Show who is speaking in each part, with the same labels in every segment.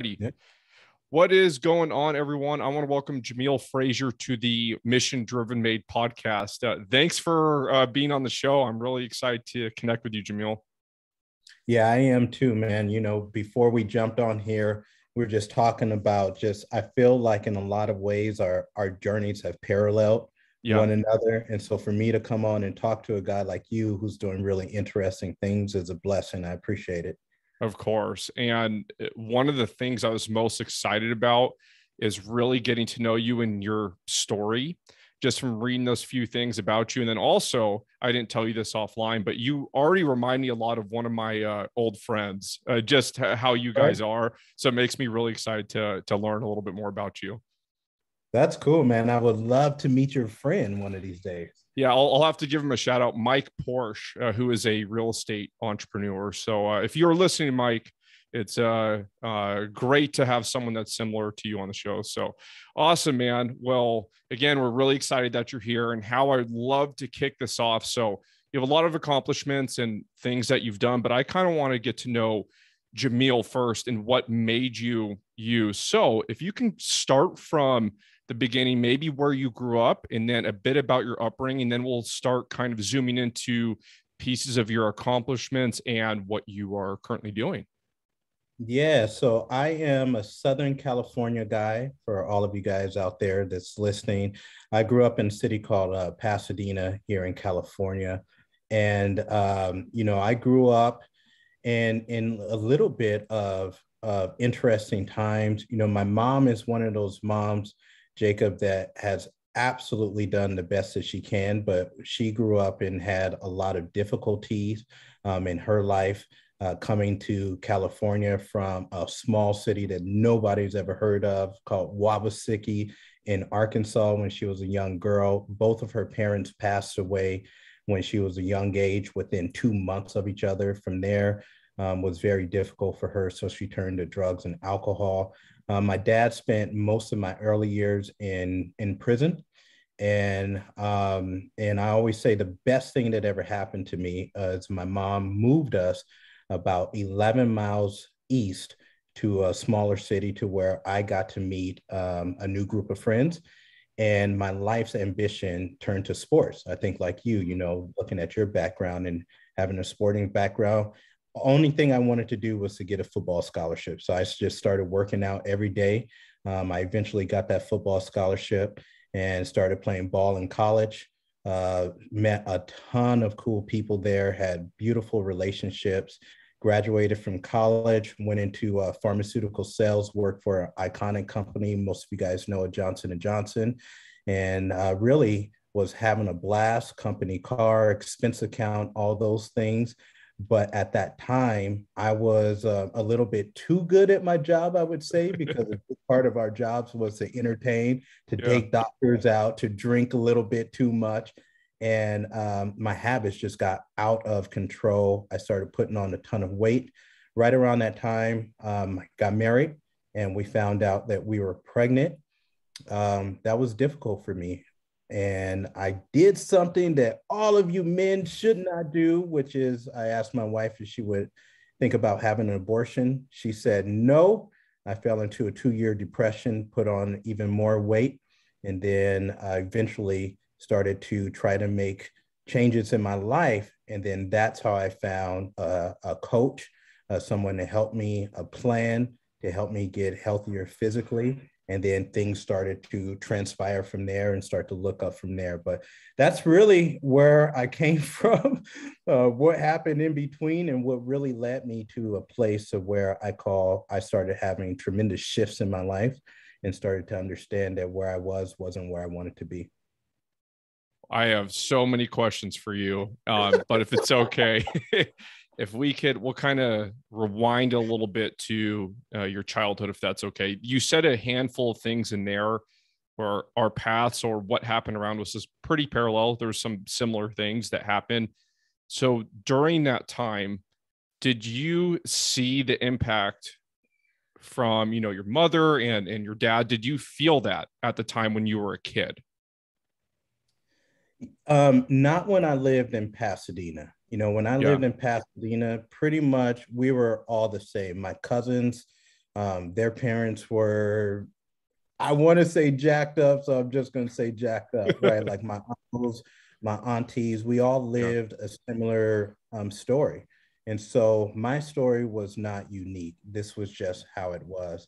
Speaker 1: Yeah. What is going on, everyone? I want to welcome Jamil Frazier to the Mission Driven Made podcast. Thanks for being on the show. I'm really excited to connect with you, Jamil.
Speaker 2: Yeah, I am too, man. Before we jumped on here, we are just talking about I feel like in a lot of ways our journeys have paralleled
Speaker 1: Yeah,
Speaker 2: one another. And so for me to come on and talk to a guy like you who's doing really interesting things is a blessing. I appreciate it.
Speaker 1: of course. And one of the things I was most excited about is really getting to know you and your story just from reading those few things about you. And then also, I didn't tell you this offline, but you already remind me a lot of one of my old friends, just how you
Speaker 2: All right.
Speaker 1: guys are. So it makes me really excited to learn a little bit more about you.
Speaker 2: That's cool, man. I would love to meet your friend one of these days.
Speaker 1: Yeah, I'll have to give him a shout out, Mike Porsche, who is a real estate entrepreneur. So if you're listening, Mike, it's great to have someone that's similar to you on the show. So awesome, man. Well, again, we're really excited that you're here and how I'd love to kick this off. So you have a lot of accomplishments and things that you've done, but I kind of want to get to know Jamil first and what made you you. So if you can start from the beginning, maybe where you grew up, and then a bit about your upbringing, then we'll start kind of zooming into pieces of your accomplishments and what you are currently doing.
Speaker 2: Yeah, so I am a Southern California guy for all of you guys out there that's listening. I grew up in a city called Pasadena here in California. And, I grew up in a little bit of interesting times. My mom is one of those moms, Jacob, that has absolutely done the best that she can, but she grew up and had a lot of difficulties in her life coming to California from a small city that nobody's ever heard of called Wabasiki in Arkansas when she was a young girl. Both of her parents passed away when she was a young age, within 2 months of each other. From there, was very difficult for her, so she turned to drugs and alcohol. My dad spent most of my early years in prison. And I always say the best thing that ever happened to me is my mom moved us about 11 miles east to a smaller city to where I got to meet a new group of friends. And my life's ambition turned to sports. I think like looking at your background and having a sporting background, only thing I wanted to do was to get a football scholarship. So I just started working out every day. I eventually got that football scholarship and started playing ball in college. Met a ton of cool people there, had beautiful relationships, graduated from college, went into pharmaceutical sales, worked for an iconic company. Most of you guys know it, Johnson & Johnson, and really was having a blast, company car, expense account, all those things. But at that time, I was a little bit too good at my job, I would say, because part of our jobs was to entertain, to
Speaker 1: Yeah.
Speaker 2: take doctors out, to drink a little bit too much. And my habits just got out of control. I started putting on a ton of weight. Right around that time, I got married and we found out that we were pregnant. That was difficult for me. And I did something that all of you men should not do, which is I asked my wife if she would think about having an abortion. She said no. I fell into a 2-year depression, put on even more weight, and then I eventually started to try to make changes in my life. And then that's how I found a coach, someone to help me, a plan to help me get healthier physically. And then things started to transpire from there and start to look up from there. But that's really where I came from, what happened in between, and what really led me to a place of where I started having tremendous shifts in my life and started to understand that where I wasn't where I wanted to be.
Speaker 1: I have so many questions for you, but if it's okay, if we'll kind of rewind a little bit to your childhood, if that's okay. You said a handful of things in there where our paths or what happened around us is pretty parallel. There's some similar things that happened. So during that time, did you see the impact from, your mother and your dad? Did you feel that at the time when you were a kid?
Speaker 2: Not when I lived in Pasadena. When I
Speaker 1: Yeah.
Speaker 2: lived in Pasadena, pretty much we were all the same. My cousins Their parents were, I want to say jacked up, so I'm just going to say jacked up, right? Like my uncles, my aunties, we all
Speaker 1: Yeah.
Speaker 2: lived a similar story. And so my story was not unique. This was just how it was.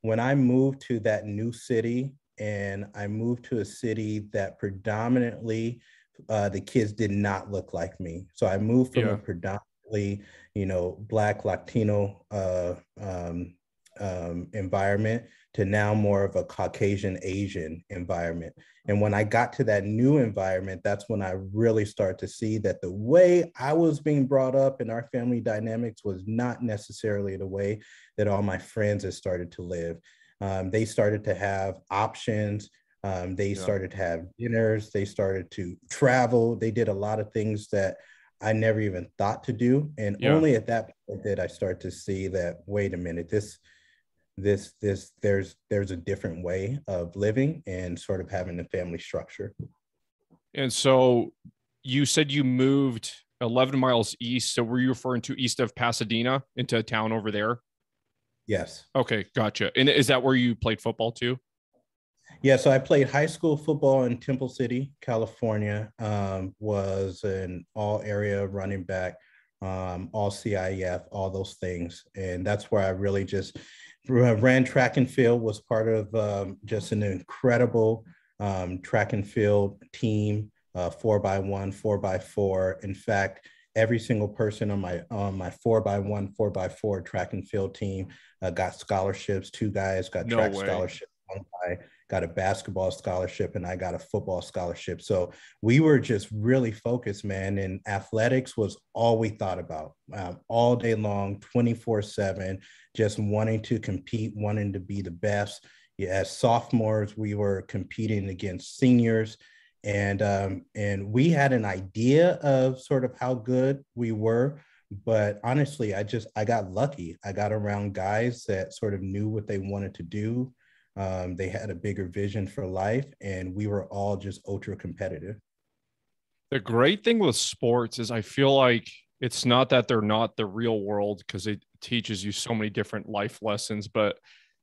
Speaker 2: When I moved to that new city, and I moved to a city that predominantly the kids did not look like me. So I moved from a
Speaker 1: Yeah.
Speaker 2: predominantly, Black Latino environment to now more of a Caucasian Asian environment. And when I got to that new environment, that's when I really start to see that the way I was being brought up in our family dynamics was not necessarily the way that all my friends had started to live. They started to have options. They
Speaker 1: Yeah.
Speaker 2: started to have dinners. They started to travel. They did a lot of things that I never even thought to do. And
Speaker 1: Yeah.
Speaker 2: only at that point did I start to see that, wait a minute, there's a different way of living and sort of having a family structure.
Speaker 1: And so you said you moved 11 miles east. So were you referring to east of Pasadena into a town over there?
Speaker 2: Yes.
Speaker 1: Okay, gotcha. And is that where you played football too?
Speaker 2: Yeah, so I played high school football in Temple City, California. Was an all area running back, all CIF, all those things. And that's where I really just ran track and field, was part of just an incredible track and field team, 4x1, 4x4. In fact, every single person on my 4x1, 4x4 track and field team got scholarships. Two guys got
Speaker 1: No
Speaker 2: track
Speaker 1: way.
Speaker 2: scholarships. One guy got a basketball scholarship, and I got a football scholarship. So we were just really focused, man. And athletics was all we thought about, all day long, 24/7, just wanting to compete, wanting to be the best. Yeah, as sophomores, we were competing against seniors. And we had an idea of sort of how good we were, but honestly, I got lucky. I got around guys that sort of knew what they wanted to do. They had a bigger vision for life, and we were all just ultra competitive.
Speaker 1: The great thing with sports is I feel like it's not that they're not the real world because it teaches you so many different life lessons, but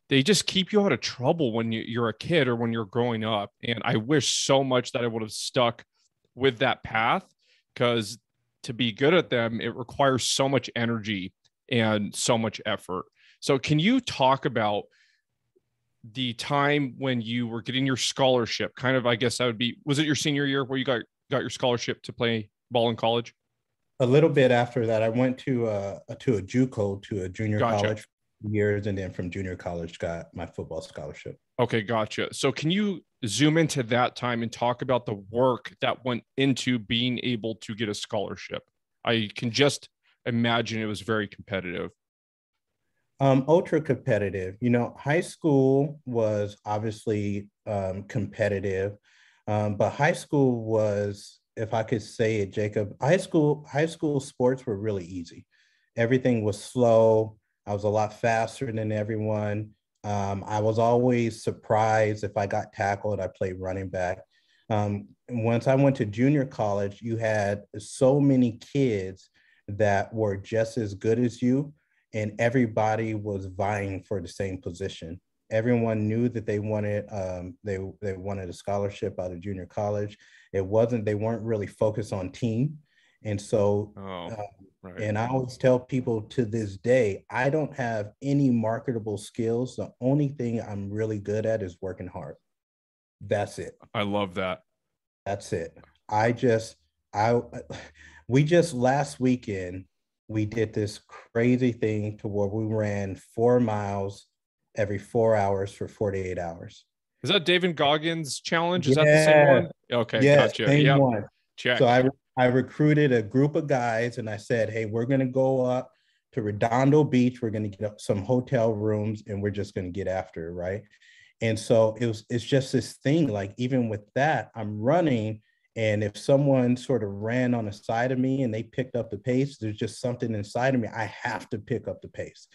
Speaker 1: they just keep you out of trouble when you're a kid or when you're growing up. And I wish so much that I would have stuck with that path because to be good at them, it requires so much energy and so much effort. So, can you talk about the time when you were getting your scholarship? Kind of, I guess that would be, was it your senior year where you got your scholarship to play ball in college?
Speaker 2: A little bit after that, I went to a JUCO, to a junior
Speaker 1: Gotcha.
Speaker 2: college for years, and then from junior college got my football scholarship.
Speaker 1: Okay, gotcha. So can you zoom into that time and talk about the work that went into being able to get a scholarship? I can just imagine it was very competitive.
Speaker 2: Ultra competitive. High school was obviously competitive, but high school was, if I could say it, Jacob, high school sports were really easy. Everything was slow. I was a lot faster than everyone. I was always surprised if I got tackled. I played running back. Once I went to junior college, you had so many kids that were just as good as you, and everybody was vying for the same position. Everyone knew that they wanted a scholarship out of junior college. They weren't really focused on team, and so
Speaker 1: Oh,
Speaker 2: uh,
Speaker 1: right.
Speaker 2: and I always tell people to this day, I don't have any marketable skills. The only thing I'm really good at is working hard. That's it.
Speaker 1: I love that.
Speaker 2: That's it. I just, I, we just last weekend, we did this crazy thing to where we ran 4 miles every 4 hours for 48 hours.
Speaker 1: Is that David Goggins challenge? Is that the same
Speaker 2: Yeah.
Speaker 1: one? Okay,
Speaker 2: Yes,
Speaker 1: gotcha.
Speaker 2: same
Speaker 1: Yep.
Speaker 2: one. So
Speaker 1: Check.
Speaker 2: I recruited a group of guys, and I said, hey, we're going to go up to Redondo Beach. We're going to get up some hotel rooms, and we're just going to get after it. Right. And so it's just this thing, like, even with that, I'm running. And if someone sort of ran on the side of me and they picked up the pace, there's just something inside of me. I have to pick up the pace.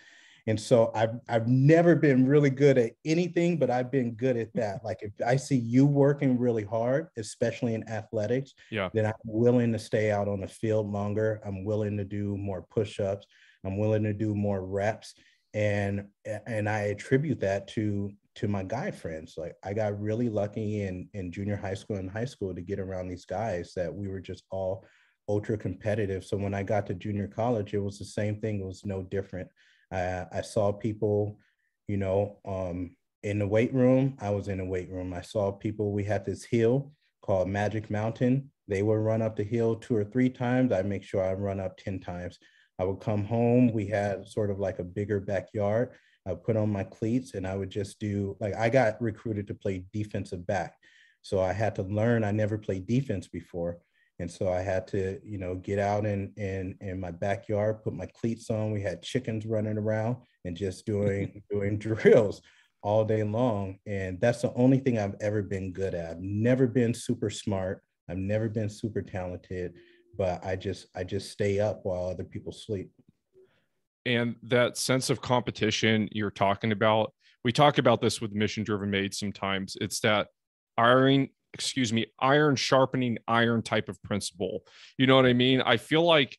Speaker 2: And so I've never been really good at anything, but I've been good at that. Like, if I see you working really hard, especially in athletics,
Speaker 1: Yeah.
Speaker 2: then I'm willing to stay out on the field longer. I'm willing to do more push-ups. I'm willing to do more reps. and I attribute that to my guy friends. Like I got really lucky in junior high school and high school to get around these guys that we were just all ultra competitive. So when I got to junior college, it was the same thing. It was no different. I saw people, you know, in the weight room. I was in the weight room. I saw people. We had this hill called Magic Mountain. They would run up the hill 2 or 3 times. I make sure I run up 10 times. I would come home. We had sort of like a bigger backyard. I would put on my cleats and I would just do, like, I got recruited to play defensive back. So I had to learn. I never played defense before. And so I had to, you know, get out in my backyard, put my cleats on. We had chickens running around and just doing drills all day long. And that's the only thing I've ever been good at. I've never been super smart. I've never been super talented, but I just stay up while other people sleep.
Speaker 1: And that sense of competition you're talking about, we talk about this with mission driven maids sometimes. It's that iron sharpening iron type of principle. You know what I mean? I feel like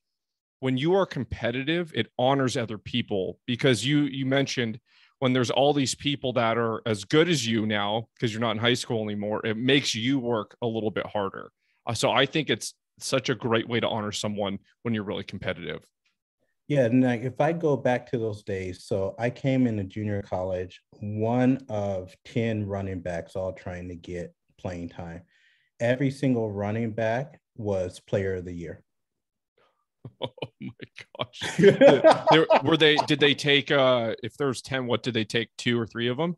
Speaker 1: when you are competitive, it honors other people, because you mentioned when there's all these people that are as good as you now, because you're not in high school anymore, it makes you work a little bit harder. So I think it's such a great way to honor someone when you're really competitive.
Speaker 2: Yeah, and like if I go back to those days, so I came into junior college, one of 10 running backs all trying to get playing time. Every single running back was player of the year.
Speaker 1: Oh my gosh. Did they take, if there's 10, what did they take, 2 or 3 of them?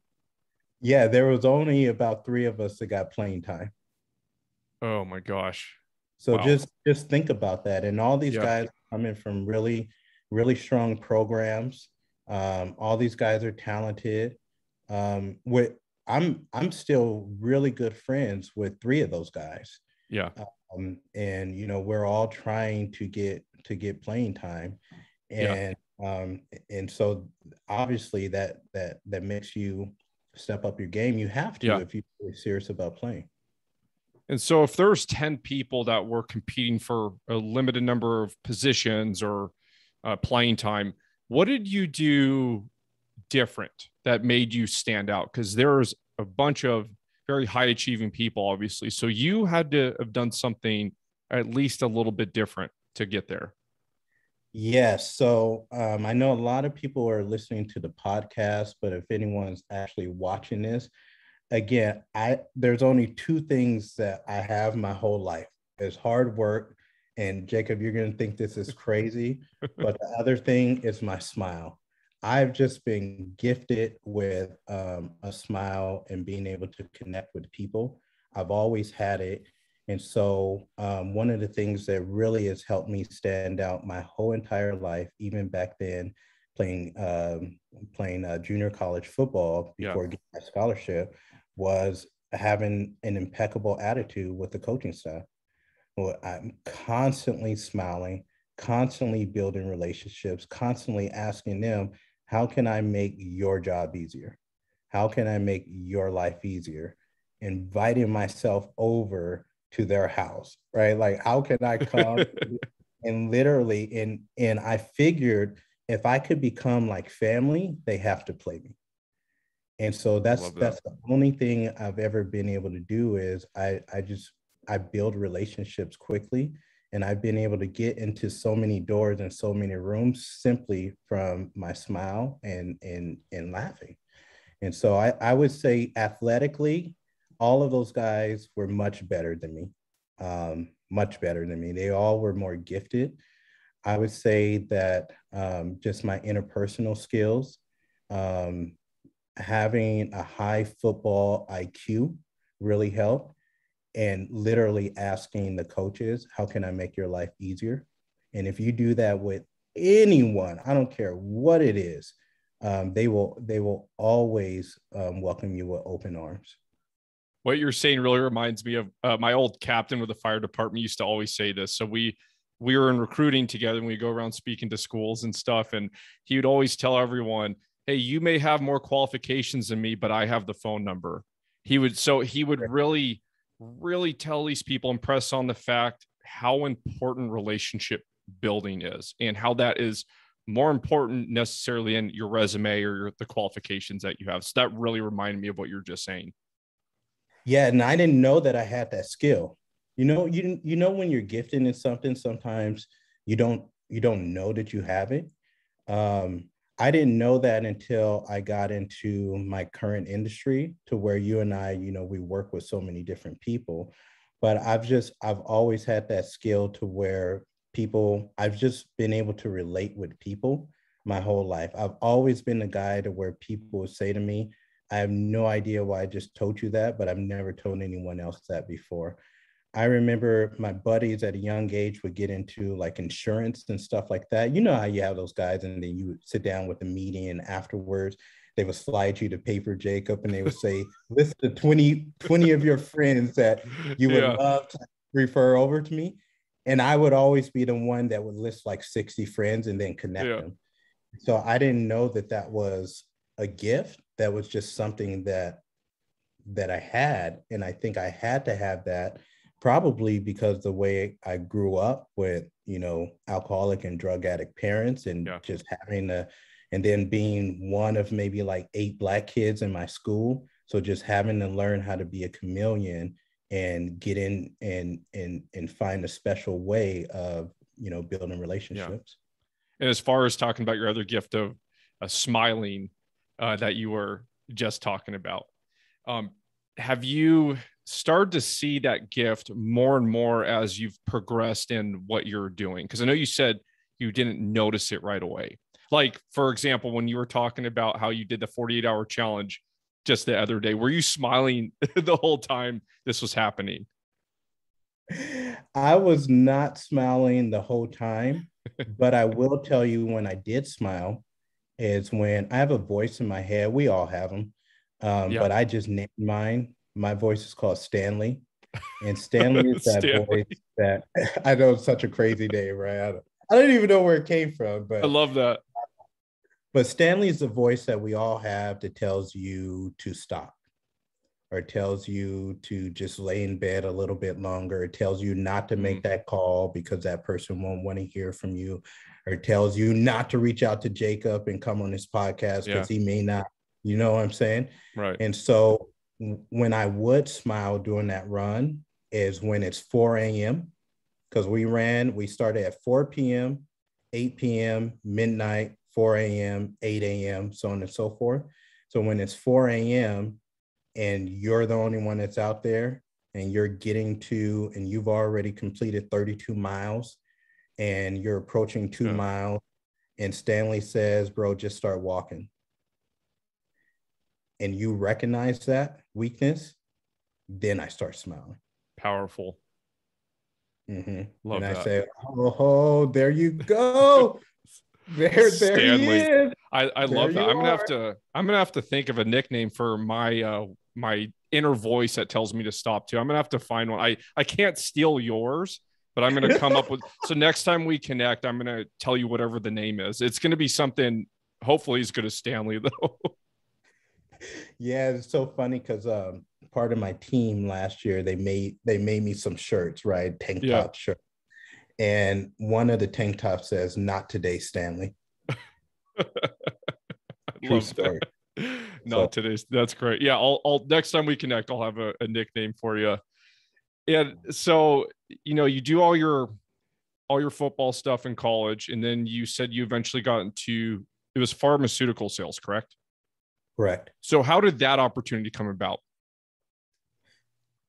Speaker 2: Yeah, there was only about 3 of us that got playing time.
Speaker 1: Oh my gosh.
Speaker 2: So
Speaker 1: Wow.
Speaker 2: just think about that. And all these
Speaker 1: Yeah.
Speaker 2: guys coming from really, really strong programs. All these guys are talented. With I'm still really good friends with 3 of those guys.
Speaker 1: Yeah.
Speaker 2: And you know, we're all trying to get playing time.
Speaker 1: Yeah.
Speaker 2: And so obviously that makes you step up your game. You have to
Speaker 1: Yeah.
Speaker 2: if you're really serious about playing.
Speaker 1: And so if there's 10 people that were competing for a limited number of positions or playing time, what did you do different that made you stand out? Because there's a bunch of very high achieving people, obviously. So you had to have done something at least a little bit different to get there.
Speaker 2: Yes. So I know a lot of people are listening to the podcast, but if anyone's actually watching this, again, there's only 2 things that I have my whole life. It's hard work. And Jacob, you're going to think this is crazy, but the other thing is my smile. I've just been gifted with a smile and being able to connect with people. I've always had it. And so one of the things that really has helped me stand out my whole entire life, even back then, playing junior college football
Speaker 1: Yeah.
Speaker 2: before getting my scholarship, was having an impeccable attitude with the coaching staff. Well, I'm constantly smiling, constantly building relationships, constantly asking them, how can I make your job easier? How can I make your life easier? Inviting myself over to their house, right? Like, how can I come and literally, and I figured if I could become like family, they have to play me. And so that's the only thing I've ever been able to do is I build relationships quickly, and I've been able to get into so many doors and so many rooms simply from my smile and laughing. And so I would say athletically, all of those guys were much better than me, much better than me. They all were more gifted. I would say that just my interpersonal skills, having a high football IQ really helped, and literally asking the coaches, how can I make your life easier? And if you do that with anyone, I don't care what it is, they will always welcome you with open arms.
Speaker 1: What you're saying really reminds me of my old captain with the fire department used to always say this. So we were in recruiting together and we go around speaking to schools and stuff. And he would always tell everyone, hey, you may have more qualifications than me, but I have the phone number. He would really, really tell these people, impress on the fact how important relationship building is and how that is more important necessarily in your resume or the qualifications that you have. So that really reminded me of what you're just saying.
Speaker 2: Yeah, and I didn't know that I had that skill. You know when you're gifted in something, sometimes you don't know that you have it. Um, I didn't know that until I got into my current industry, to where you and I, we work with so many different people. But I've always had that skill to where I've just been able to relate with people my whole life. I've always been the guy to where people would say to me, I have no idea why I just told you that, but I've never told anyone else that before. I remember my buddies at a young age would get into like insurance and stuff like that. You know how you have those guys, and then you would sit down with the meeting, and afterwards they would slide you the paper, Jacob, and they would say, list the 20 of your friends that you would
Speaker 1: Yeah.
Speaker 2: love to refer over to me. And I would always be the one that would list like 60 friends and then connect
Speaker 1: Yeah.
Speaker 2: them. So I didn't know that that was a gift. That was just something that I had. And I think I had to have that, probably because the way I grew up with, alcoholic and drug addict parents, and
Speaker 1: Yeah.
Speaker 2: just and then being one of maybe like 8 Black kids in my school. So just having to learn how to be a chameleon and get in and find a special way of, building
Speaker 1: Yeah.
Speaker 2: relationships.
Speaker 1: And as far as talking about your other gift of smiling that you were just talking about, um, have you started to see that gift more and more as you've progressed in what you're doing? Because I know you said you didn't notice it right away. Like, for example, when you were talking about how you did the 48-hour challenge just the other day, were you smiling the whole time this was happening?
Speaker 2: I was not smiling the whole time, but I will tell you, when I did smile is when I have a voice in my head. We all have them.
Speaker 1: Yeah.
Speaker 2: But I just named mine. My voice is called Stanley. And Stanley is that
Speaker 1: Stanley.
Speaker 2: voice that I know it's such a crazy name, right? I don't even know where it came from,
Speaker 1: I love that.
Speaker 2: but Stanley is the voice that we all have that tells you to stop, or tells you to just lay in bed a little bit longer. It tells you not to make that call because that person won't want to hear from you, or tells you not to reach out to Jacob and come on this podcast
Speaker 1: Yeah.
Speaker 2: because he may not, you know what I'm saying?
Speaker 1: Right.
Speaker 2: And so when I would smile during that run is when it's 4 a.m. because we started at 4 p.m., 8 p.m., midnight, 4 a.m., 8 a.m., so on and so forth. So when it's 4 a.m., and you're the only one that's out there, and you've already completed 32 miles, and you're approaching 2 miles, and Stanley says, bro, just start walking. And you recognize that weakness, then I start smiling.
Speaker 1: Powerful.
Speaker 2: Mm-hmm.
Speaker 1: Love
Speaker 2: And I
Speaker 1: that.
Speaker 2: say, oh, there you go. There he
Speaker 1: Stanley.
Speaker 2: is.
Speaker 1: I
Speaker 2: There
Speaker 1: love that.
Speaker 2: you are.
Speaker 1: I'm gonna have to think of a nickname for my inner voice that tells me to stop too. I'm gonna have to find one. I can't steal yours, but I'm gonna come up with, so next time we connect, I'm gonna tell you whatever the name is. It's gonna be something hopefully as good as Stanley though.
Speaker 2: Yeah, it's so funny because part of my team last year, they made me some shirts, right? Tank
Speaker 1: Yeah.
Speaker 2: top shirt. And one of the tank tops says, "Not today, Stanley."
Speaker 1: I
Speaker 2: True
Speaker 1: love that.
Speaker 2: story. So
Speaker 1: Not today. That's great. Yeah, I'll next time we connect, I'll have a nickname for you. And so, you do all your football stuff in college, and then you said you eventually got into, it was pharmaceutical sales, correct?
Speaker 2: correct.
Speaker 1: So how did that opportunity come about?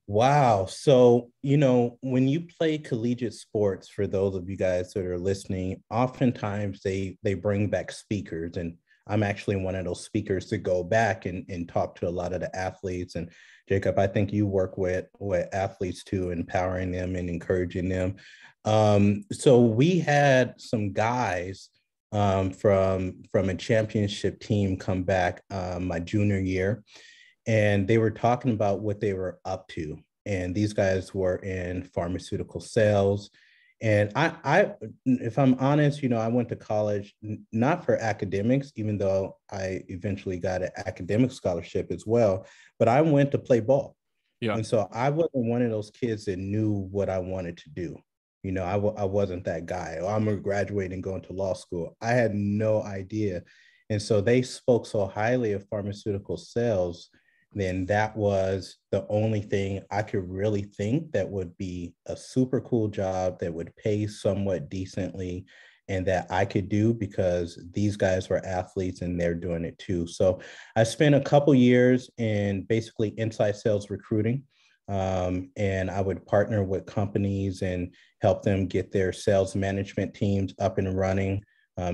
Speaker 2: Wow. So, when you play collegiate sports, for those of you guys that are listening, oftentimes they bring back speakers. And I'm actually one of those speakers to go back and talk to a lot of the athletes. And Jacob, I think you work with athletes too, empowering them and encouraging them. So we had some guys from a championship team come back my junior year, and they were talking about what they were up to. And these guys were in pharmaceutical sales. And if I'm honest, I went to college not for academics, even though I eventually got an academic scholarship as well, but I went to play ball.
Speaker 1: Yeah.
Speaker 2: And so I wasn't one of those kids that knew what I wanted to do. I wasn't that guy. Oh, I'm graduating and going to law school. I had no idea. And so they spoke so highly of pharmaceutical sales, then that was the only thing I could really think that would be a super cool job that would pay somewhat decently and that I could do because these guys were athletes and they're doing it too. So I spent a couple years in basically inside sales recruiting. And I would partner with companies and help them get their sales management teams up and running,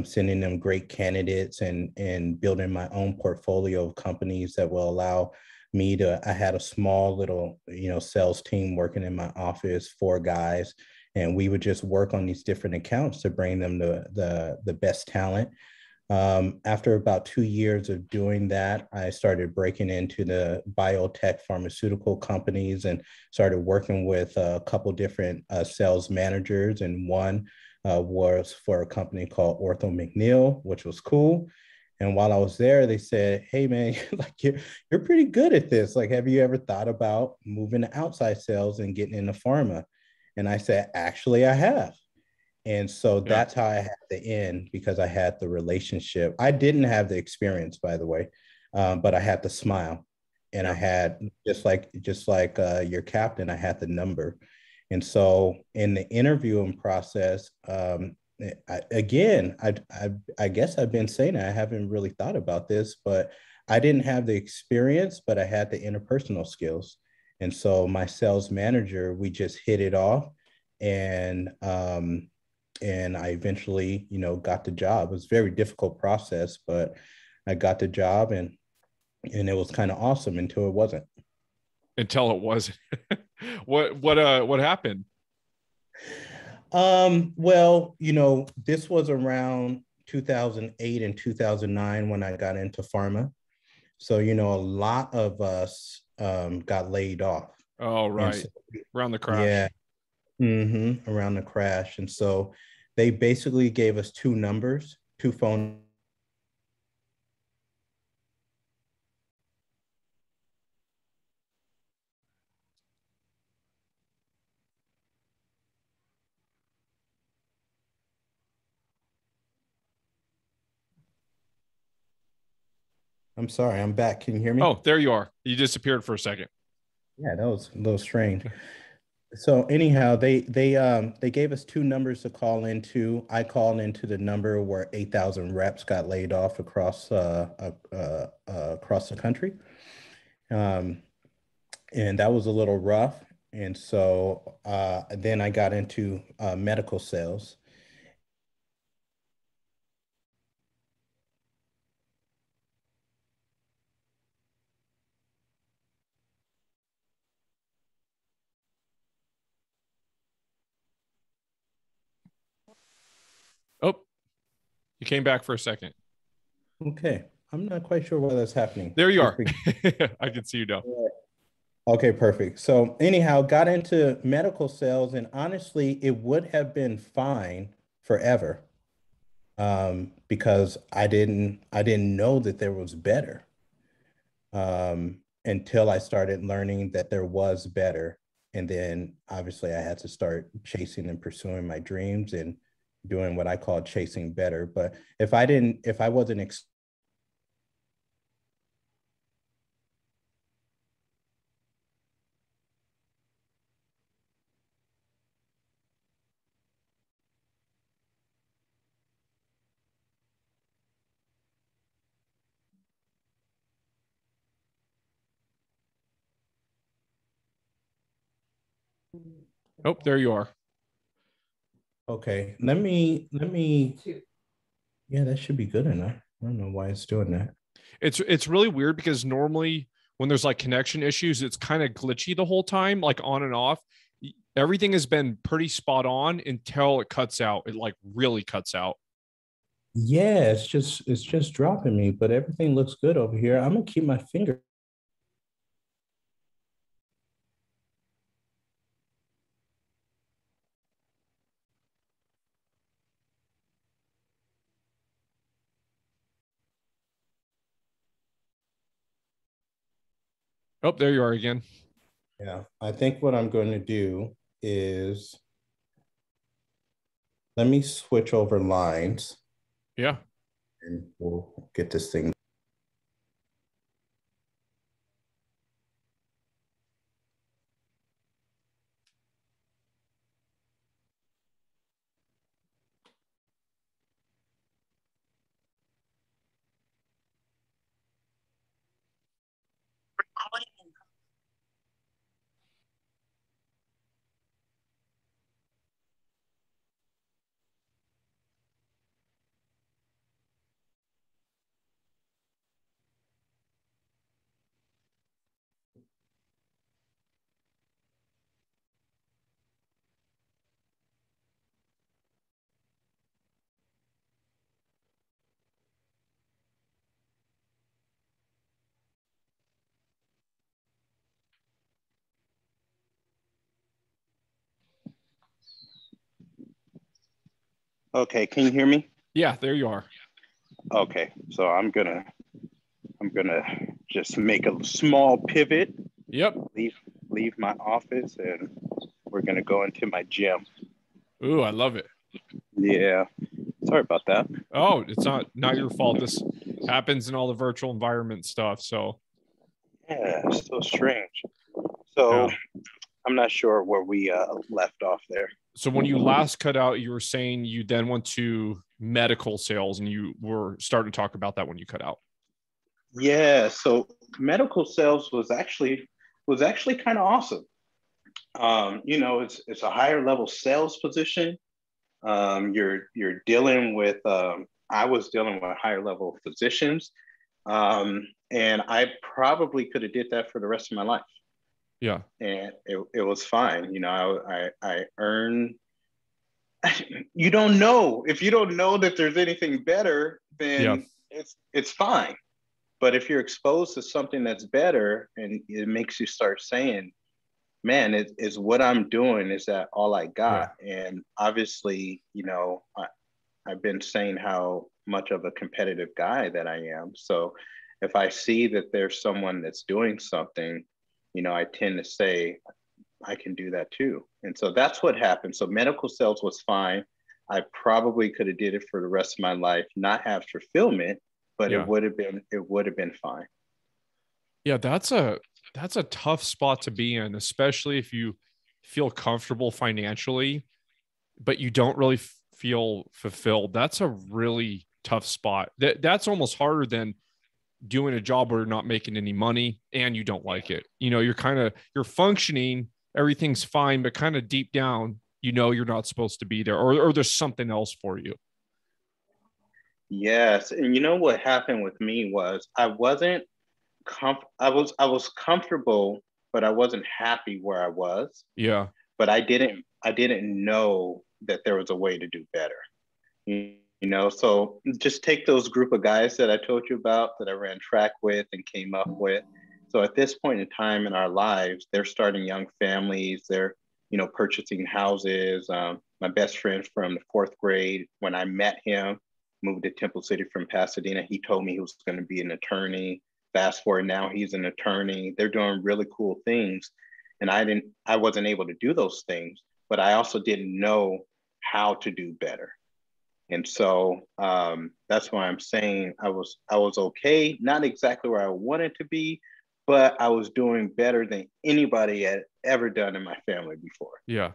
Speaker 2: sending them great candidates and building my own portfolio of companies that will allow me to. I had a small little, sales team working in my office, 4 guys, and we would just work on these different accounts to bring them the best talent. After about 2 years of doing that, I started breaking into the biotech pharmaceutical companies and started working with a couple different sales managers. And one was for a company called Ortho McNeil, which was cool. And while I was there, they said, "Hey, man, like you're pretty good at this. Like, have you ever thought about moving to outside sales and getting into pharma?" And I said, "Actually, I have." And so
Speaker 1: Yeah.
Speaker 2: that's how I had the end because I had the relationship. I didn't have the experience, by the way, but I had the smile, and I
Speaker 1: Yeah.
Speaker 2: had just like your captain, I had the number. And so in the interviewing process, I guess I've been saying it, I haven't really thought about this, but I didn't have the experience, but I had the interpersonal skills. And so my sales manager, we just hit it off, and I eventually, got the job. It was a very difficult process, but I got the job, and it was kind of awesome until it wasn't.
Speaker 1: Until it wasn't. What happened?
Speaker 2: Well, this was around 2008 and 2009 when I got into pharma. So, a lot of us got laid off.
Speaker 1: Oh,
Speaker 2: And
Speaker 1: right.
Speaker 2: so,
Speaker 1: Around the
Speaker 2: yeah,
Speaker 1: crash.
Speaker 2: around the crash. And so they basically gave us two numbers, two phone. I'm sorry, I'm back. Can you hear me?
Speaker 1: Oh, there you are. You disappeared for a second.
Speaker 2: Yeah, that was a little strange. So anyhow, they gave us two numbers to call into. I called into the number where 8,000 reps got laid off across the country, um, and that was a little rough. And so then I got into medical sales.
Speaker 1: Oh, you came back for a second.
Speaker 2: Okay, I'm not quite sure why that's happening.
Speaker 1: There you
Speaker 2: Please
Speaker 1: are.
Speaker 2: forgive.
Speaker 1: I can see you now.
Speaker 2: Okay, perfect. So anyhow, got into medical sales, and honestly, it would have been fine forever, because I didn't know that there was better, until I started learning that there was better. And then obviously I had to start chasing and pursuing my dreams and doing what I call chasing better. But if I wasn't
Speaker 1: Oh, there you are.
Speaker 2: okay, yeah, that should be good enough. I don't know why it's doing that.
Speaker 1: It's really weird because normally when there's like connection issues, it's kind of glitchy the whole time, like on and off. Everything has been pretty spot on until it cuts out. It like really cuts out.
Speaker 2: Yeah, it's just dropping me, but everything looks good over here. I'm gonna keep my finger.
Speaker 1: Oh, there you are again.
Speaker 2: Yeah, I think what I'm going to do is Let me switch over lines
Speaker 1: Yeah.
Speaker 2: and we'll get this thing.
Speaker 3: Okay, can you hear me?
Speaker 1: Yeah, there you are.
Speaker 3: Okay, so I'm gonna just make a small pivot,
Speaker 1: Yep.
Speaker 3: leave my office, and we're gonna go into my gym.
Speaker 1: Ooh, I love it.
Speaker 3: Yeah, sorry about that.
Speaker 1: Oh, it's not your fault. This happens in all the virtual environment stuff. So
Speaker 3: Yeah, so strange. So
Speaker 1: yeah.
Speaker 3: I'm not sure where we left off there.
Speaker 1: So when you last cut out, you were saying you then went to medical sales, and you were starting to talk about that when you cut out.
Speaker 3: Yeah, so medical sales was actually kind of awesome. It's a higher level sales position. You're dealing with I was dealing with higher level physicians, and I probably could have did that for the rest of my life.
Speaker 1: Yeah.
Speaker 3: And it was fine. I earn. You don't know if you don't know that there's anything better,
Speaker 1: Yeah.
Speaker 3: then it's fine. But if you're exposed to something that's better, and it makes you start saying, man, is what I'm doing, is that all I
Speaker 1: Yeah.
Speaker 3: got? And obviously, I've been saying how much of a competitive guy that I am. So if I see that there's someone that's doing something, I tend to say, I can do that too. And so that's what happened. So medical sales was fine. I probably could have did it for the rest of my life, not have fulfillment, but
Speaker 1: Yeah.
Speaker 3: it would have been fine.
Speaker 1: Yeah. That's a tough spot to be in, especially if you feel comfortable financially, but you don't really feel fulfilled. That's a really tough spot. That's almost harder than doing a job where you're not making any money and you don't like it. You're functioning, everything's fine, but kind of deep down, you're not supposed to be there, or there's something else for you.
Speaker 3: Yes. And you know what happened with me was I was comfortable, but I wasn't happy where I was.
Speaker 1: Yeah.
Speaker 3: But I didn't know that there was a way to do better. So just take those group of guys that I told you about that I ran track with and came up with. So at this point in time in our lives, they're starting young families. They're, purchasing houses. My best friend from the fourth grade, when I met him, moved to Temple City from Pasadena. He told me he was going to be an attorney. Fast forward now, he's an attorney. They're doing really cool things. And I wasn't able to do those things, but I also didn't know how to do better. And so that's why I'm saying I was okay, not exactly where I wanted to be, but I was doing better than anybody had ever done in my family before.
Speaker 1: Yeah.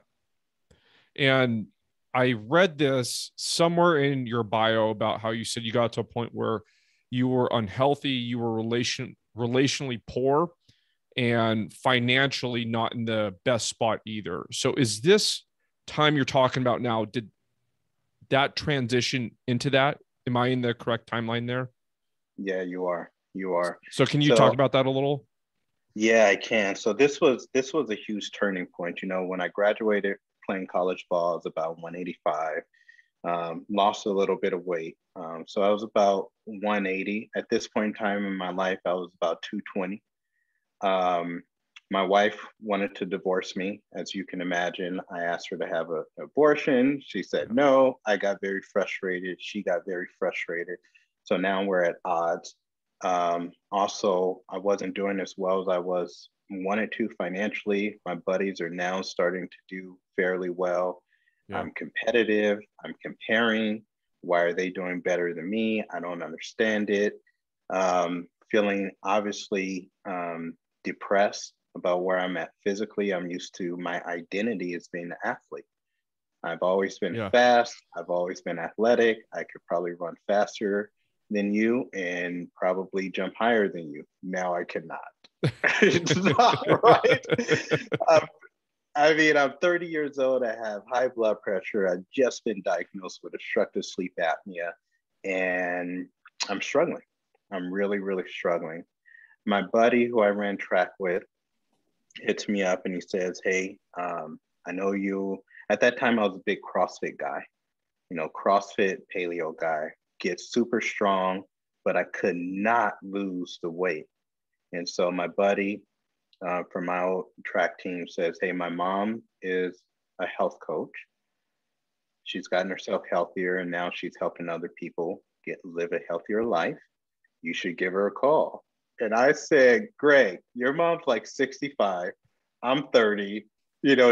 Speaker 1: And I read this somewhere in your bio about how you said you got to a point where you were unhealthy, you were relationally poor, and financially not in the best spot either. So is this time you're talking about now, did that transition into that? Am I in the correct timeline there?
Speaker 3: Yeah, you are. You are.
Speaker 1: So can you talk
Speaker 3: So
Speaker 1: about that a little?
Speaker 3: yeah, I can. So this was a huge turning point. When I graduated playing college ball, I was about 185. Lost a little bit of weight. So I was about 180. At this point in time in my life, I was about 220. Um, my wife wanted to divorce me, as you can imagine. I asked her to have an abortion. She said no. I got very frustrated. She got very frustrated. So now we're at odds. Also, I wasn't doing as well as I wanted to financially. My buddies are now starting to do fairly well.
Speaker 1: Yeah.
Speaker 3: I'm competitive. I'm comparing. Why are they doing better than me? I don't understand it. Feeling obviously depressed about where I'm at physically. I'm used to my identity as being an athlete. I've always been fast. I've always been athletic. I could probably run faster than you and probably jump higher than you. Now I cannot. It's not right. I mean, I'm 30 years old. I have high blood pressure. I've just been diagnosed with obstructive sleep apnea, and I'm struggling. I'm really, really struggling. My buddy who I ran track with hits me up and he says, hey, I know you, at that time I was a big CrossFit guy, CrossFit paleo guy, get super strong, but I could not lose the weight. And so my buddy from my old track team says, hey, my mom is a health coach. She's gotten herself healthier and now she's helping other people live a healthier life. You should give her a call. And I said, Greg, your mom's like 65. I'm 30.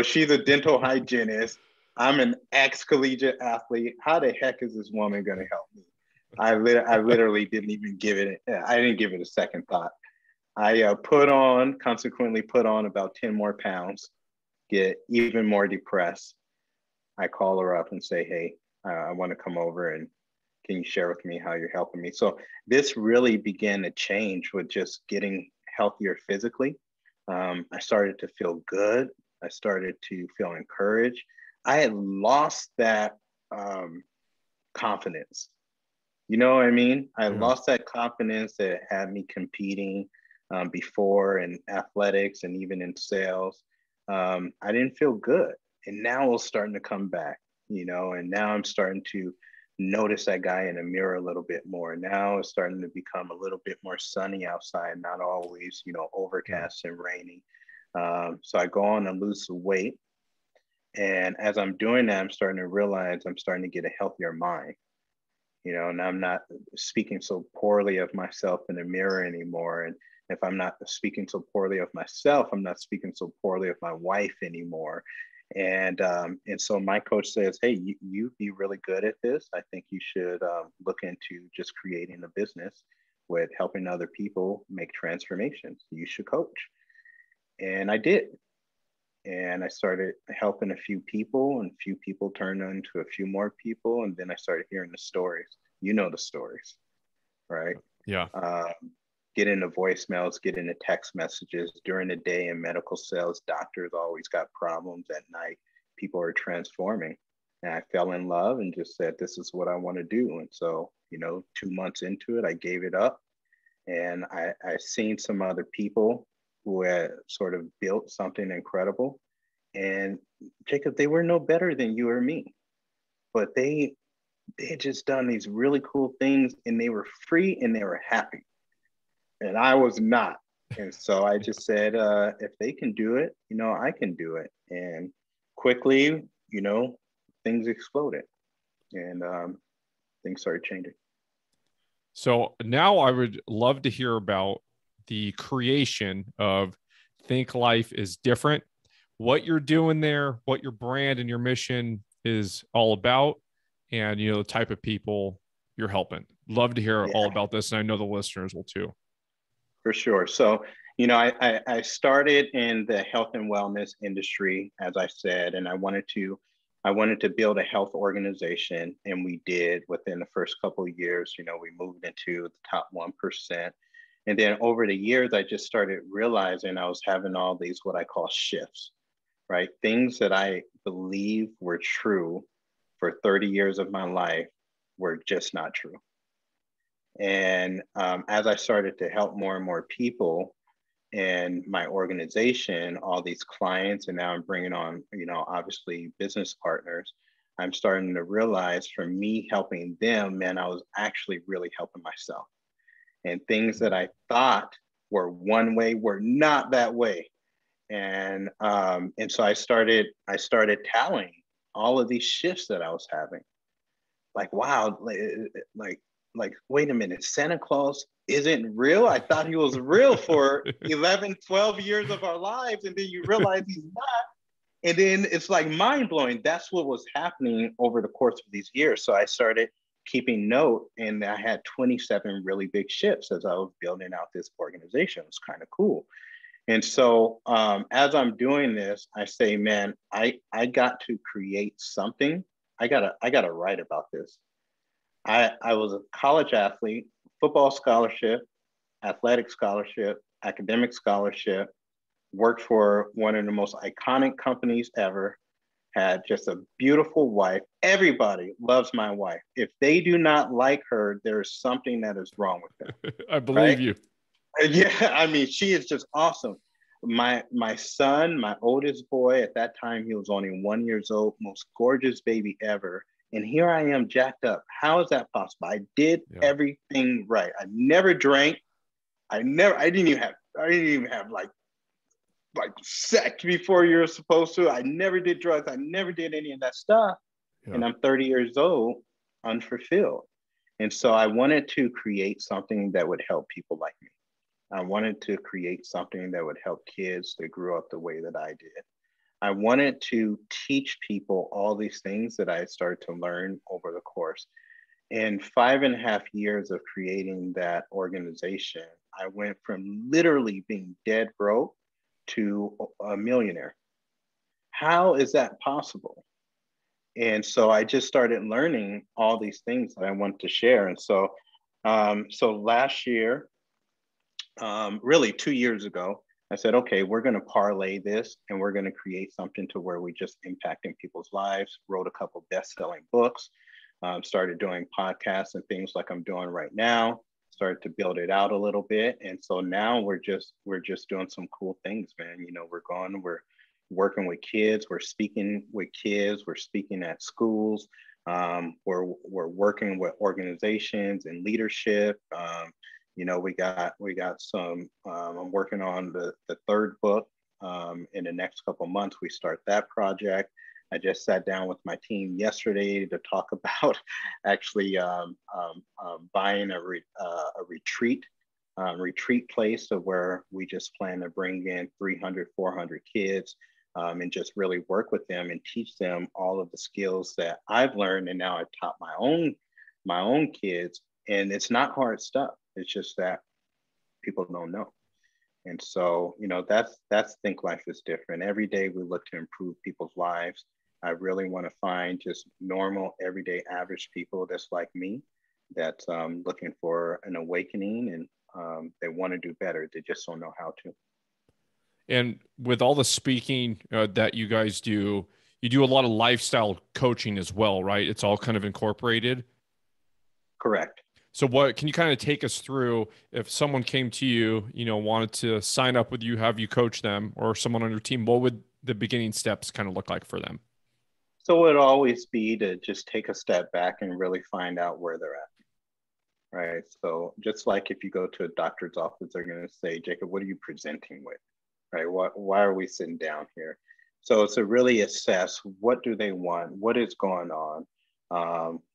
Speaker 3: She's a dental hygienist. I'm an ex-collegiate athlete. How the heck is this woman going to help me? I literally didn't even give it a second thought. I consequently put on about 10 more pounds, get even more depressed. I call her up and say, hey, I want to come over and can you share with me how you're helping me? So this really began to change with just getting healthier physically. I started to feel good. I started to feel encouraged. I had lost that confidence. You know what I mean? I lost that confidence that had me competing before in athletics and even in sales. I didn't feel good. And now it's starting to come back, and now I'm starting to notice that guy in the mirror a little bit more. Now it's starting to become a little bit more sunny outside, not always, overcast and rainy. So I go on and lose some weight. And as I'm doing that, I'm starting to realize I'm starting to get a healthier mind. And I'm not speaking so poorly of myself in the mirror anymore. And if I'm not speaking so poorly of myself, I'm not speaking so poorly of my wife anymore. And so my coach says, hey, you'd be really good at this. I think you should look into just creating a business with helping other people make transformations. You should coach. And I did. And I started helping a few people, and a few people turned into a few more people. And then I started hearing the stories. The stories, right?
Speaker 1: Yeah.
Speaker 3: Getting the voicemails, getting the text messages during the day in medical sales. Doctors always got problems at night. People are transforming. And I fell in love and just said, this is what I want to do. And so, 2 months into it, I gave it up. And I seen some other people who had sort of built something incredible. And Jacob, they were no better than you or me, but they had just done these really cool things and they were free and they were happy. And I was not. And so I just said, if they can do it, I can do it. And quickly, things exploded and things started changing.
Speaker 1: So now I would love to hear about the creation of Think Life is Different, what you're doing there, what your brand and your mission is all about, and, the type of people you're helping. Love to hear all about this. And I know the listeners will too.
Speaker 3: For sure. So, I started in the health and wellness industry, as I said, and I wanted to build a health organization, and we did. Within the first couple of years. We moved into the top 1%. And then over the years, I just started realizing I was having all these, what I call shifts, right? Things that I believe were true for 30 years of my life were just not true. And as I started to help more and more people in my organization, all these clients, and now I'm bringing on, obviously business partners, I'm starting to realize from me helping them, man, I was actually really helping myself. And things that I thought were one way were not that way. And so I started tallying all of these shifts that I was having. Like, wow, like, wait a minute, Santa Claus isn't real? I thought he was real for 11, 12 years of our lives. And then you realize he's not. And then it's like mind blowing. That's what was happening over the course of these years. So I started keeping note, and I had 27 really big ships as I was building out this organization. It was kind of cool. And so as I'm doing this, I say, man, I got to create something. I gotta write about this. I was a college athlete, football scholarship, athletic scholarship, academic scholarship, worked for one of the most iconic companies ever, had just a beautiful wife. Everybody loves my wife. If they do not like her, there is something that is wrong with them.
Speaker 1: I believe
Speaker 3: right?
Speaker 1: you.
Speaker 3: Yeah, I mean, she is just awesome. My son, my oldest boy, at that time, he was only 1 year old, most gorgeous baby ever. And here I am jacked up. How is that possible? I did everything right. I never drank. I didn't even have like sex before you're supposed to. I never did drugs. I never did any of that stuff. Yeah. And I'm 30 years old, unfulfilled. And so I wanted to create something that would help people like me. I wanted to create something that would help kids that grew up the way that I did. I wanted to teach people all these things that I started to learn over the course. In 5.5 years of creating that organization, I went from literally being dead broke to a millionaire. How is that possible? And so I just started learning all these things that I want to share. And so, so last year, really 2 years ago, I said, okay, we're going to parlay this and we're going to create something to where we just impacting people's lives. Wrote a couple best-selling books, started doing podcasts and things like I'm doing right now. Started to build it out a little bit, and so now we're just doing some cool things, man. You know, we're working with kids, we're speaking with kids, we're speaking at schools, we're working with organizations and leadership. You know, we got some. I'm working on the third book. In the next couple of months, we start that project. I just sat down with my team yesterday to talk about actually buying a retreat place of where we just plan to bring in 300, 400 kids and just really work with them and teach them all of the skills that I've learned. And now I've taught my own kids. And it's not hard stuff. It's just that people don't know. And so, you know, that's Think Life is Different. Every day we look to improve people's lives. I really want to find just normal, everyday, average people that's like me, that's looking for an awakening, and they want to do better. They just don't know how to.
Speaker 1: And with all the speaking that you guys do, you do a lot of lifestyle coaching as well, right? It's all kind of incorporated.
Speaker 3: Correct.
Speaker 1: So what can you kind of take us through if someone came to you, you know, wanted to sign up with you, have you coach them, or someone on your team, what would the beginning steps kind of look like for them?
Speaker 3: So it would always be to just take a step back and really find out where they're at. Right. So just like if you go to a doctor's office, they're going to say, Jacob, what are you presenting with? Right. Why are we sitting down here? So it's to really assess, what do they want? What is going on?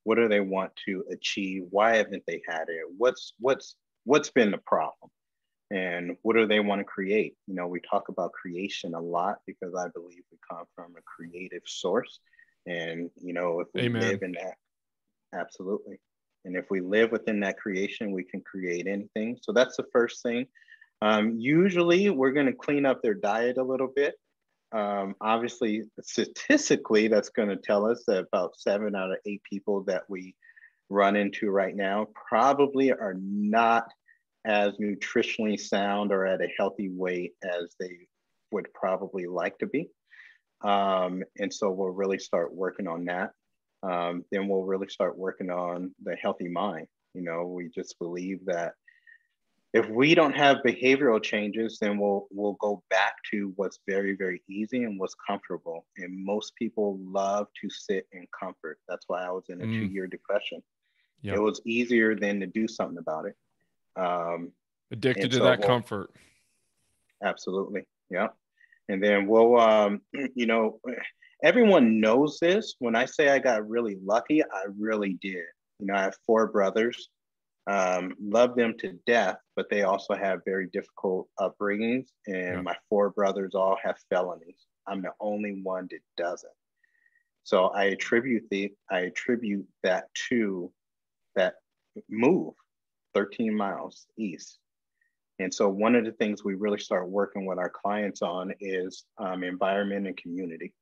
Speaker 3: What do they want to achieve? Why haven't they had it? What's been the problem? And what do they want to create? You know, we talk about creation a lot because I believe we come from a creative source. And, you know, if we
Speaker 1: Amen.
Speaker 3: live in that, absolutely. And if we live within that creation, we can create anything. So that's the first thing. Usually we're going to clean up their diet a little bit. Obviously, statistically, that's going to tell us that about 7 out of 8 people that we run into right now probably are not as nutritionally sound or at a healthy weight as they would probably like to be. And so we'll really start working on that. Then we'll really start working on the healthy mind. You know, we just believe that if we don't have behavioral changes, then we'll go back to what's very, very easy and what's comfortable. And most people love to sit in comfort. That's why I was in a 2-year depression. Yep. It was easier than to do something about it.
Speaker 1: Addicted to that comfort.
Speaker 3: Absolutely. Yeah. And then we'll, you know, everyone knows this. When I say I got really lucky, I really did. You know, I have 4 brothers. Love them to death, but they also have very difficult upbringings. And my 4 brothers all have felonies. I'm the only one that doesn't. So I attribute that to that move 13 miles east. And so one of the things we really start working with our clients on is environment and community.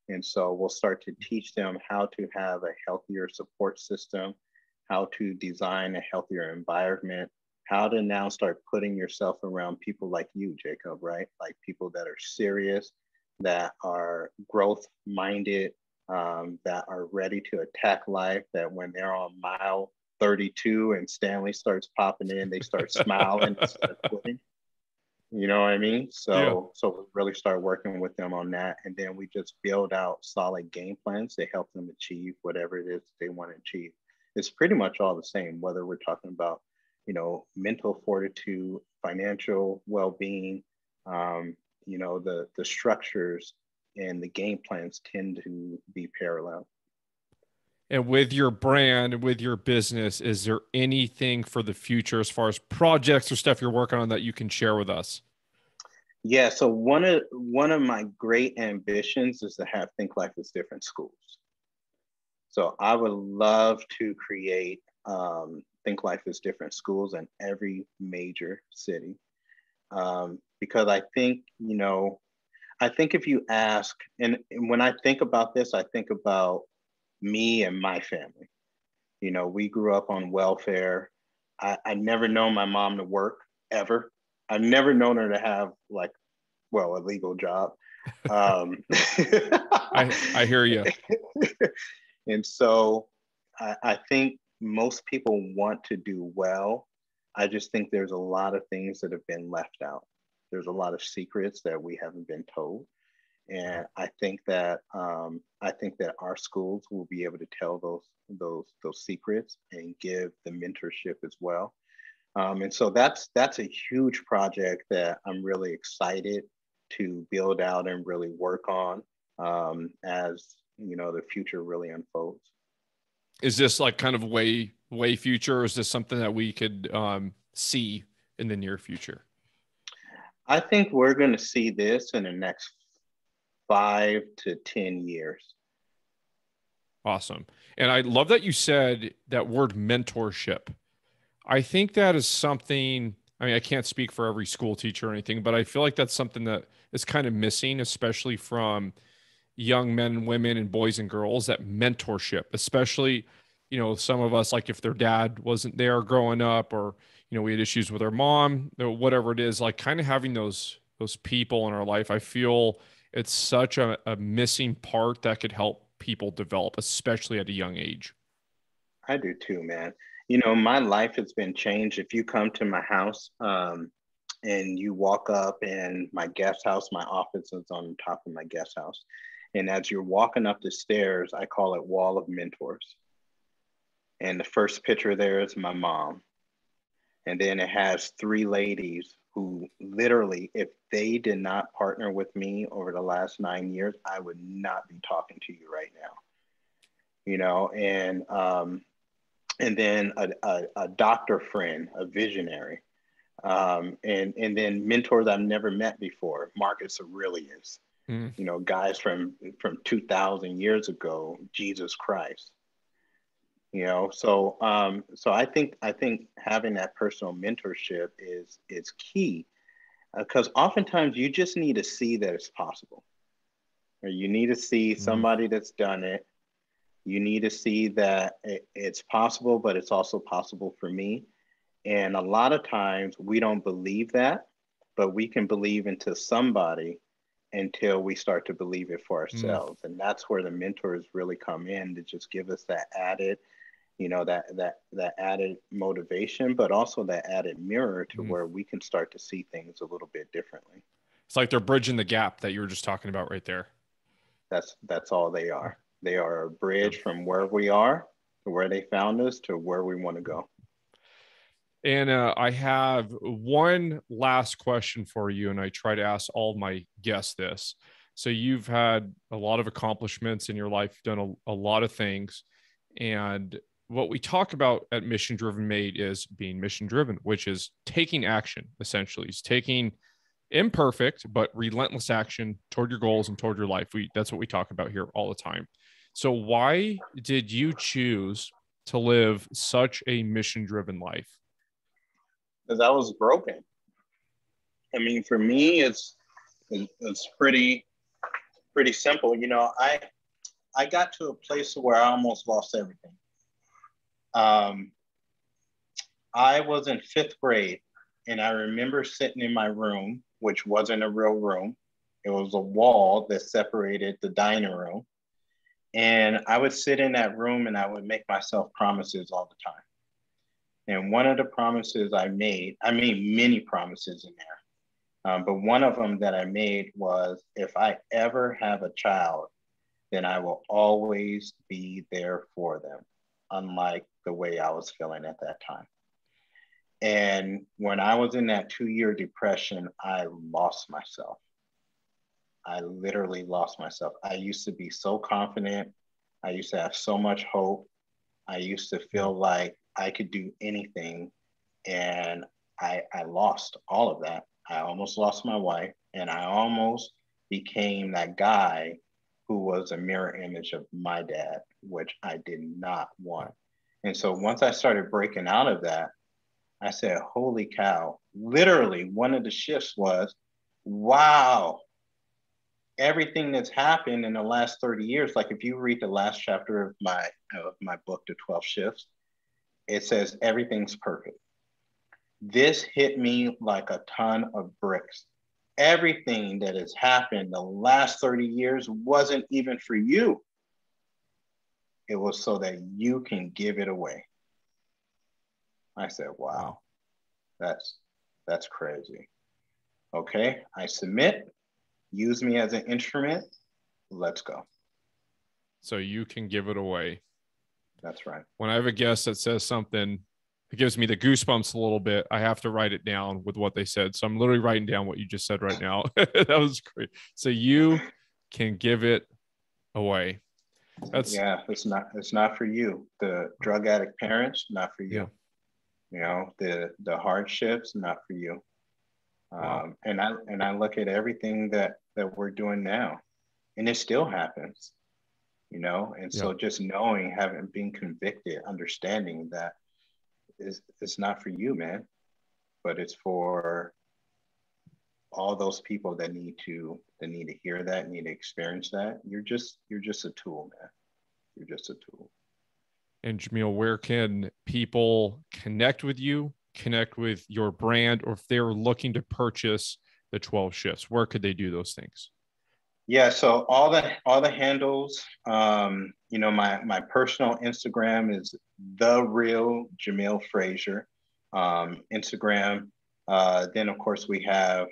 Speaker 3: And so we'll start to teach them how to have a healthier support system, how to design a healthier environment, how to now start putting yourself around people like you, Jacob, right? Like people that are serious, that are growth minded, that are ready to attack life, that when they're on mile 32 and Stanley starts popping in, they start smiling instead of quitting. You know what I mean? So we really start working with them on that. And then we just build out solid game plans to help them achieve whatever it is they want to achieve. It's pretty much all the same, whether we're talking about, mental fortitude, financial well-being, the structures and the game plans tend to be parallel.
Speaker 1: And with your brand, with your business, is there anything for the future as far as projects or stuff you're working on that you can share with us?
Speaker 3: Yeah, so one of my great ambitions is to have Think Life is Different schools. So I would love to create Think Life is Different schools in every major city. Because I think, if you ask, and when I think about this, I think about me and my family. We grew up on welfare. I never known my mom to work ever. I've never known her to have a legal job.
Speaker 1: I hear you.
Speaker 3: And so I think most people want to do well. I just think there's a lot of things that have been left out. There's a lot of secrets that we haven't been told. And I think that our schools will be able to tell those secrets and give the mentorship as well. And so that's a huge project that I'm really excited to build out and really work on as the future really unfolds.
Speaker 1: Is this like kind of way future, or is this something that we could see in the near future?
Speaker 3: I think we're going to see this in the next 5 to 10 years.
Speaker 1: Awesome. And I love that you said that word mentorship. I think that is something, I can't speak for every school teacher or anything, but I feel like that's something that is kind of missing, especially from young men and women and boys and girls, that mentorship, especially, some of us, like if their dad wasn't there growing up, or, we had issues with our mom, or whatever it is, like kind of having those people in our life. I feel it's such a missing part that could help people develop, especially at a young age.
Speaker 3: I do too, man. My life has been changed. If you come to my house and you walk up in my guest house, my office is on top of my guest house. And as you're walking up the stairs, I call it Wall of Mentors. And the first picture there is my mom. And then it has 3 ladies who literally, if they did not partner with me over the last 9 years, I would not be talking to you right now. And then a doctor friend, a visionary, and then mentors I've never met before, Marcus Aurelius, guys from 2,000 years ago, Jesus Christ. So I think having that personal mentorship is key, because oftentimes you just need to see that it's possible. Or you need to see somebody that's done it. You need to see that it's possible, but it's also possible for me. And a lot of times we don't believe that, but we can believe into somebody until we start to believe it for ourselves. And that's where the mentors really come in, to just give us that added, that added motivation, but also that added mirror to where we can start to see things a little bit differently.
Speaker 1: It's like they're bridging the gap that you were just talking about right there.
Speaker 3: That's all they are. They are a bridge from where we are to where they found us to where we want to go.
Speaker 1: And I have one last question for you, and I try to ask all of my guests this. So you've had a lot of accomplishments in your life, done a lot of things. And what we talk about at Mission Driven Made is being mission driven, which is taking action, essentially. It's taking imperfect, but relentless action toward your goals and toward your life. That's what we talk about here all the time. So why did you choose to live such a mission-driven life?
Speaker 3: Because I was broken. I mean, for me, it's pretty simple. You know, I got to a place where I almost lost everything. I was in fifth grade, and I remember sitting in my room, which wasn't a real room. It was a wall that separated the dining room. And I would sit in that room and I would make myself promises all the time. And one of the promises I made many promises in there. But one of them that I made was, if I ever have a child, then I will always be there for them, unlike the way I was feeling at that time. And when I was in that 2-year depression, I lost myself. I literally lost myself. I used to be so confident. I used to have so much hope. I used to feel like I could do anything. And I lost all of that. I almost lost my wife, and I almost became that guy who was a mirror image of my dad, which I did not want. And so once I started breaking out of that, I said, holy cow. Literally, one of the shifts was, wow, everything that's happened in the last 30 years, like if you read the last chapter of my book, The 12 Shifts, it says everything's perfect. This hit me like a ton of bricks. Everything that has happened the last 30 years wasn't even for you. It was so that you can give it away. I said, wow, that's crazy. Okay, I submit, use me as an instrument, let's go.
Speaker 1: So you can give it away.
Speaker 3: That's right.
Speaker 1: When I have a guest that says something, it gives me the goosebumps a little bit. I have to write it down with what they said. So I'm literally writing down what you just said right now. That was great. So you can give it away.
Speaker 3: It's not for you. The drug addict parents, not for you. You know, the hardships, not for you.
Speaker 1: Wow.
Speaker 3: And I look at everything that we're doing now, and it still happens, you know. And so just knowing, having been convicted, understanding that it's not for you, man, but it's for all those people that need to hear that, need to experience that. You're just a tool, man. You're just a tool.
Speaker 1: And Jamil, where can people connect with you, connect with your brand, or if they're looking to purchase the 12 shifts, where could they do those things?
Speaker 3: Yeah, so all the handles, you know, my personal Instagram is the real Jamil Frazier, Instagram. Then of course we have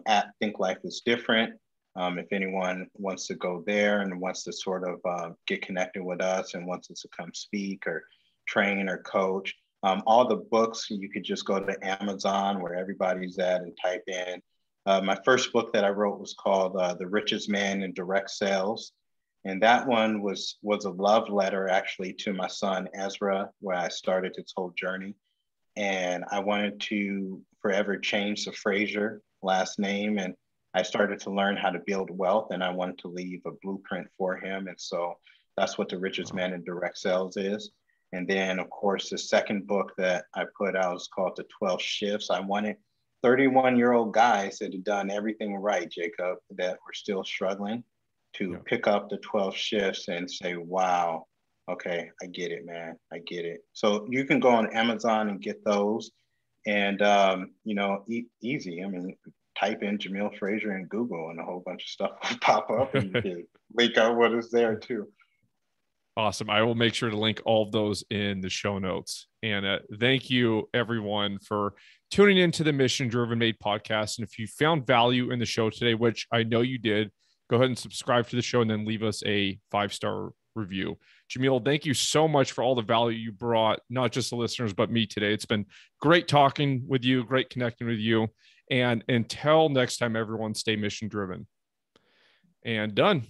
Speaker 3: at Think Life is Different. If anyone wants to go there and wants to sort of get connected with us and wants us to come speak or train or coach, all the books, you could just go to Amazon where everybody's at and type in. My first book that I wrote was called The Richest Man in Direct Sales. And that one was a love letter actually to my son, Ezra, where I started this whole journey. And I wanted to forever change the Frazier last name. And I started to learn how to build wealth, and I wanted to leave a blueprint for him. And so that's what The Richest Man in Direct Sales is. And then, of course, the second book that I put out is called The 12 Shifts. I wanted 31-year-old guys that had done everything right, Jacob, that were still struggling to pick up the 12 shifts and say, wow, okay, I get it, man. I get it. So you can go on Amazon and get those. And, you know, easy. I mean, type in Jamil Frazier in Google and a whole bunch of stuff will pop up and you can link out what is there too.
Speaker 1: Awesome. I will make sure to link all of those in the show notes. And thank you, everyone, for tuning into the Mission Driven Made podcast. And if you found value in the show today, which I know you did, go ahead and subscribe to the show and then leave us a 5-star review. Jamil, thank you so much for all the value you brought, not just the listeners, but me today. It's been great talking with you, great connecting with you. And until next time, everyone, stay mission driven. And done.